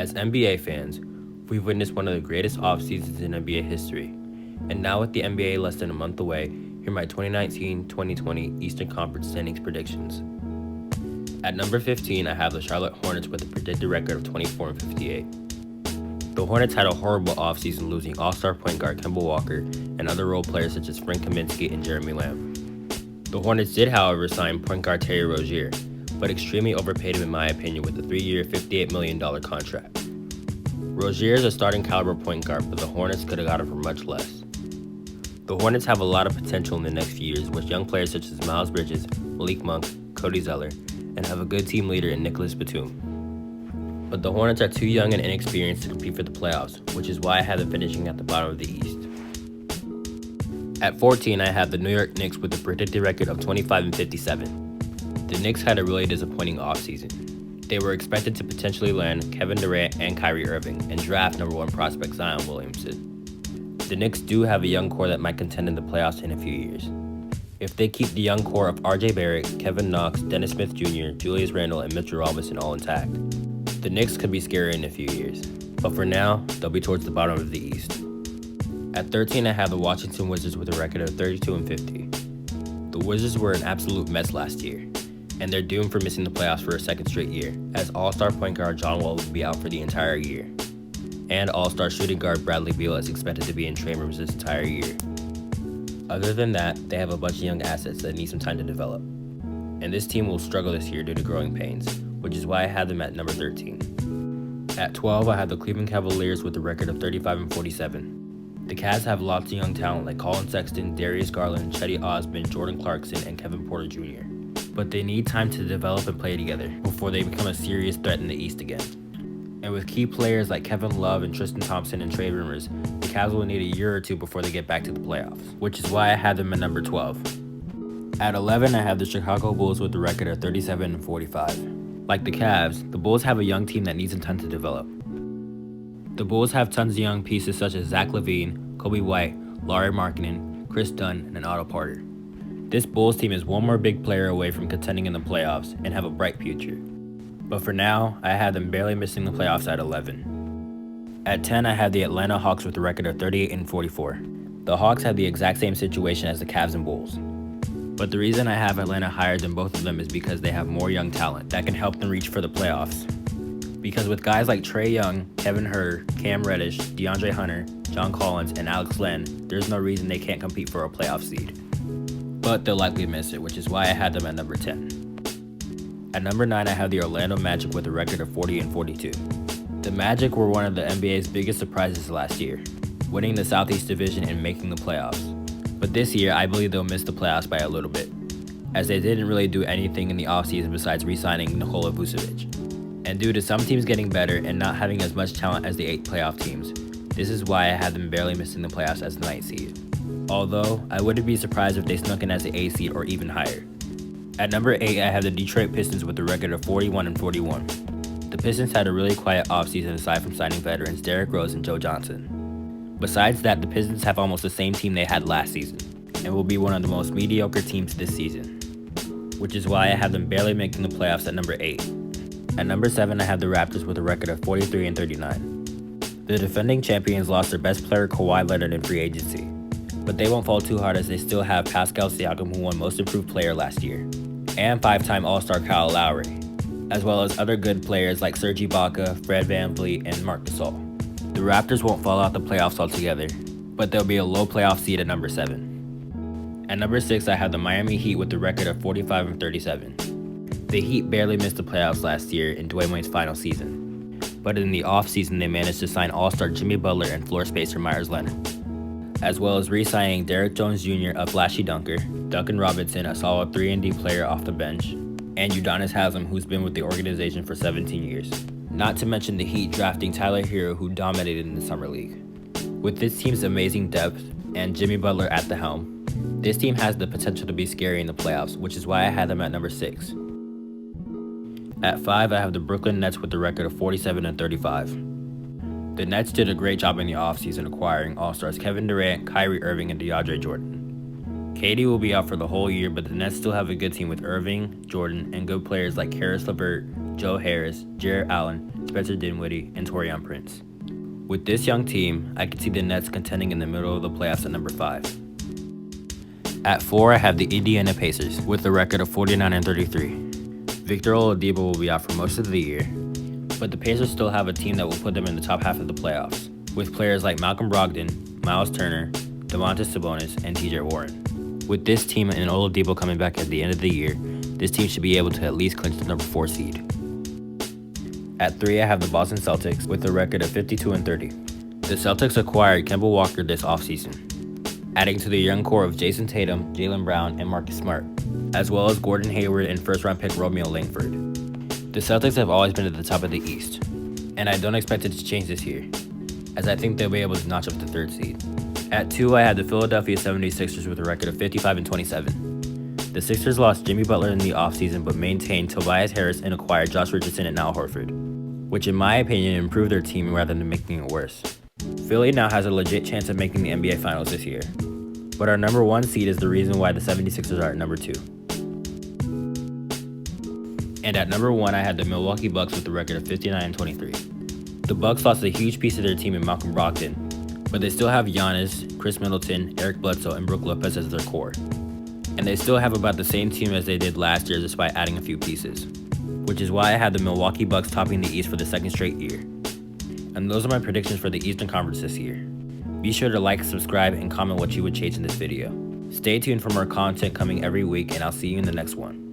As NBA fans, we've witnessed one of the greatest off-seasons in NBA history. And now with the NBA less than a month away, here are my 2019-2020 Eastern Conference standings predictions. At number 15, I have the Charlotte Hornets with a predicted record of 24-58. The Hornets had a horrible offseason, losing all-star point guard Kemba Walker and other role players such as Frank Kaminsky and Jeremy Lamb. The Hornets did, however, sign point guard Terry Rozier, but extremely overpaid him in my opinion with a 3-year, $58 million contract. Rozier is a starting caliber point guard, but the Hornets could have got him for much less. The Hornets have a lot of potential in the next few years with young players such as Miles Bridges, Malik Monk, Cody Zeller, and have a good team leader in Nicholas Batum. But the Hornets are too young and inexperienced to compete for the playoffs, which is why I have them finishing at the bottom of the East. At 14, I have the New York Knicks with a predicted record of 25-57. The Knicks had a really disappointing offseason. They were expected to potentially land Kevin Durant and Kyrie Irving and draft number 1 prospect Zion Williamson. The Knicks do have a young core that might contend in the playoffs in a few years. If they keep the young core of RJ Barrett, Kevin Knox, Dennis Smith Jr., Julius Randle, and Mitchell Robinson all intact, the Knicks could be scary in a few years. But for now, they'll be towards the bottom of the East. At 13, I have the Washington Wizards with a record of 32-50. The Wizards were an absolute mess last year, and they're doomed for missing the playoffs for a second straight year, as all-star point guard John Wall will be out for the entire year. And all-star shooting guard Bradley Beal is expected to be in training rooms this entire year. Other than that, they have a bunch of young assets that need some time to develop. And this team will struggle this year due to growing pains, which is why I have them at number 13. At 12, I have the Cleveland Cavaliers with a record of 35-47. The Cavs have lots of young talent like Colin Sexton, Darius Garland, Chetty Osman, Jordan Clarkson, and Kevin Porter Jr. But they need time to develop and play together before they become a serious threat in the East again. And with key players like Kevin Love and Tristan Thompson and Trey Rivers, the Cavs will need a year or two before they get back to the playoffs, which is why I have them at number 12. At 11, I have the Chicago Bulls with a record of 37-45. Like the Cavs, the Bulls have a young team that needs some time to develop. The Bulls have tons of young pieces such as Zach LaVine, Kobe White, Lauri Markkanen, Chris Dunn, and Otto Porter. This Bulls team is one more big player away from contending in the playoffs and have a bright future. But for now, I have them barely missing the playoffs at 11. At 10, I have the Atlanta Hawks with a record of 38-44. The Hawks have the exact same situation as the Cavs and Bulls. But the reason I have Atlanta higher than both of them is because they have more young talent that can help them reach for the playoffs. Because with guys like Trae Young, Kevin Huerter, Cam Reddish, DeAndre Hunter, John Collins, and Alex Len, there's no reason they can't compete for a playoff seed. But they'll likely miss it, which is why I had them at number 10. At number 9, I have the Orlando Magic with a record of 40-42. The Magic were one of the NBA's biggest surprises last year, winning the Southeast Division and making the playoffs. But this year, I believe they'll miss the playoffs by a little bit, as they didn't really do anything in the offseason besides re-signing Nikola Vucevic. And due to some teams getting better and not having as much talent as the 8 playoff teams, this is why I had them barely missing the playoffs as the 9th seed. Although, I wouldn't be surprised if they snuck in as the 8th seed or even higher. At number 8, I have the Detroit Pistons with a record of 41-41. The Pistons had a really quiet offseason aside from signing veterans Derrick Rose and Joe Johnson. Besides that, the Pistons have almost the same team they had last season, and will be one of the most mediocre teams this season, which is why I have them barely making the playoffs at number 8. At number 7, I have the Raptors with a record of 43-39. The defending champions lost their best player Kawhi Leonard in free agency, but they won't fall too hard as they still have Pascal Siakam, who won Most Improved Player last year, and 5-time All-Star Kyle Lowry, as well as other good players like Serge Ibaka, Fred VanVleet, and Marc Gasol. The Raptors won't fall out the playoffs altogether, but they'll be a low playoff seed at number 7. At number 6, I have the Miami Heat with a record of 45-37. The Heat barely missed the playoffs last year in Dwayne Wade's final season, but in the offseason they managed to sign All-Star Jimmy Butler and floor spacer Myers Leonard, as well as re-signing Derrick Jones Jr., a flashy dunker, Duncan Robinson, a solid 3-and-D player off the bench, and Udonis Haslem, who's been with the organization for 17 years. Not to mention the Heat drafting Tyler Hero, who dominated in the Summer League. With this team's amazing depth and Jimmy Butler at the helm, this team has the potential to be scary in the playoffs, which is why I had them at number 6. At 5, I have the Brooklyn Nets with a record of 47-35. The Nets did a great job in the offseason acquiring All-Stars Kevin Durant, Kyrie Irving, and DeAndre Jordan. KD will be out for the whole year, but the Nets still have a good team with Irving, Jordan, and good players like Karis LeVert, Joe Harris, Jarrett Allen, Spencer Dinwiddie, and Taurean Prince. With this young team, I could see the Nets contending in the middle of the playoffs at number 5. At 4, I have the Indiana Pacers with a record of 49-33. Victor Oladipo will be out for most of the year, but the Pacers still have a team that will put them in the top half of the playoffs, with players like Malcolm Brogdon, Miles Turner, Domantas Sabonis, and TJ Warren. With this team and Oladipo coming back at the end of the year, this team should be able to at least clinch the number 4 seed. At 3, I have the Boston Celtics with a record of 52-30. The Celtics acquired Kemba Walker this offseason, adding to the young core of Jason Tatum, Jaylen Brown, and Marcus Smart, as well as Gordon Hayward and first-round pick Romeo Langford. The Celtics have always been at the top of the East, and I don't expect it to change this year, as I think they'll be able to notch up the 3rd seed. At 2, I had the Philadelphia 76ers with a record of 55-27. The Sixers lost Jimmy Butler in the offseason but maintained Tobias Harris and acquired Josh Richardson and Al Horford, which in my opinion improved their team rather than making it worse. Philly now has a legit chance of making the NBA Finals this year, but our number 1 seed is the reason why the 76ers are at number 2. And at number 1, I had the Milwaukee Bucks with a record of 59-23. The Bucks lost a huge piece of their team in Malcolm Brogdon, but they still have Giannis, Chris Middleton, Eric Bledsoe, and Brook Lopez as their core. And they still have about the same team as they did last year despite adding a few pieces, which is why I had the Milwaukee Bucks topping the East for the 2nd straight year. And those are my predictions for the Eastern Conference this year. Be sure to like, subscribe, and comment what you would change in this video. Stay tuned for more content coming every week, and I'll see you in the next one.